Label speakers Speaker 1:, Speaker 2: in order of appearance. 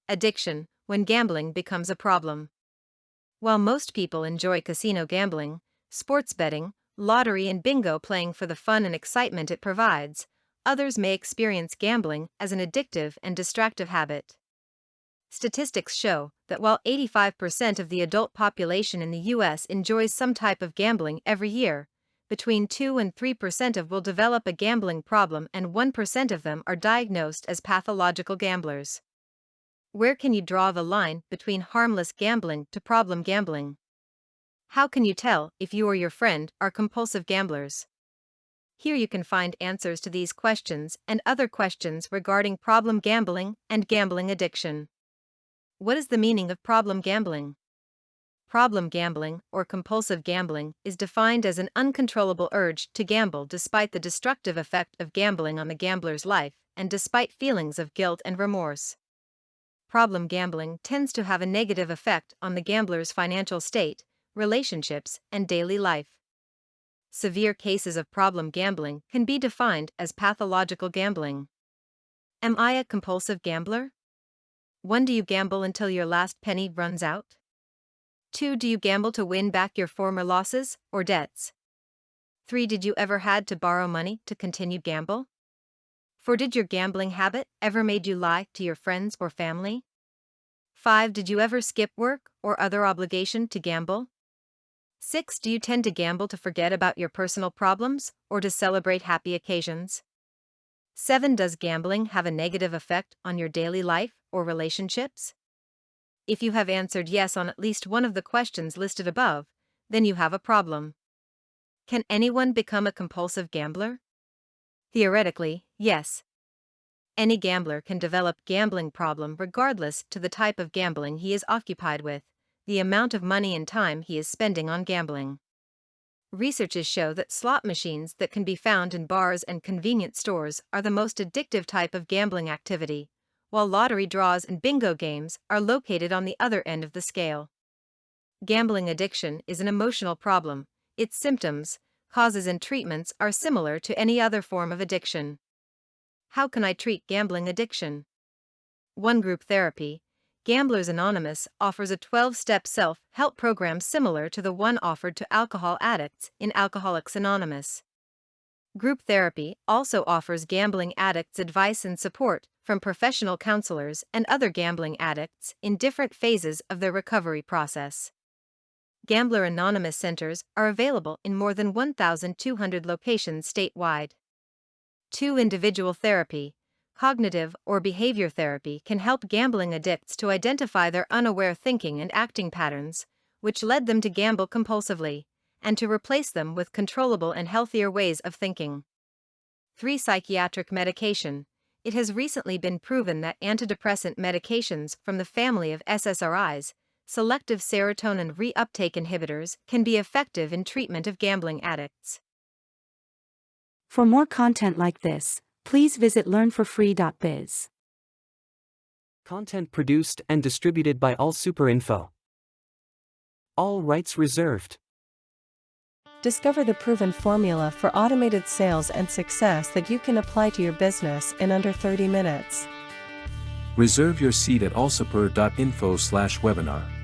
Speaker 1: addiction, when gambling becomes a problem. While most people enjoy casino gambling, sports betting, lottery, and bingo playing for the fun and excitement it provides, others may experience gambling as an addictive and distractive habit. Statistics show that while 85% of the adult population in the U.S. enjoys some type of gambling every year, between 2 and 3% of will develop a gambling problem and 1% of them are diagnosed as pathological gamblers. Where can you draw the line between harmless gambling to problem gambling? How can you tell if you or your friend are compulsive gamblers? Here you can find answers to these questions and other questions regarding problem gambling and gambling addiction. What is the meaning of problem gambling? Problem gambling, or compulsive gambling, is defined as an uncontrollable urge to gamble despite the destructive effect of gambling on the gambler's life and despite feelings of guilt and remorse. Problem gambling tends to have a negative effect on the gambler's financial state, relationships, and daily life. Severe cases of problem gambling can be defined as pathological gambling. Am I a compulsive gambler? 1. Do you gamble until your last penny runs out? 2. Do you gamble to win back your former losses or debts? 3. Did you ever had to borrow money to continue gamble? 4. Did your gambling habit ever made you lie to your friends or family? 5. Did you ever skip work or other obligation to gamble? 6. Do you tend to gamble to forget about your personal problems or to celebrate happy occasions? 7. Does gambling have a negative effect on your daily life or relationships? If you have answered yes on at least one of the questions listed above, then you have a problem. Can anyone become a compulsive gambler? Theoretically, yes. Any gambler can develop gambling problem regardless to the type of gambling he is occupied with, the amount of money and time he is spending on gambling. Researches show that slot machines that can be found in bars and convenience stores are the most addictive type of gambling activity, while lottery draws and bingo games are located on the other end of the scale. Gambling addiction is an emotional problem. Its symptoms, causes, and treatments are similar to any other form of addiction. How can I treat gambling addiction? 1. Group therapy. Gamblers Anonymous offers a 12-step self-help program similar to the one offered to alcohol addicts in Alcoholics Anonymous. Group therapy also offers gambling addicts advice and support from professional counselors and other gambling addicts in different phases of their recovery process. Gambler Anonymous centers are available in more than 1,200 locations statewide. 2. Individual therapy. Cognitive or behavior therapy can help gambling addicts to identify their unaware thinking and acting patterns, which led them to gamble compulsively, and to replace them with controllable and healthier ways of thinking. 3. Psychiatric medication. It has recently been proven that antidepressant medications from the family of SSRIs, selective serotonin reuptake inhibitors, can be effective in treatment of gambling addicts.
Speaker 2: For more content like this, please visit learnforfree.biz.
Speaker 3: Content produced and distributed by AllSuperInfo. All rights reserved.
Speaker 4: Discover the proven formula for automated sales and success that you can apply to your business in under 30 minutes.
Speaker 5: Reserve your seat at allsuper.info/webinar.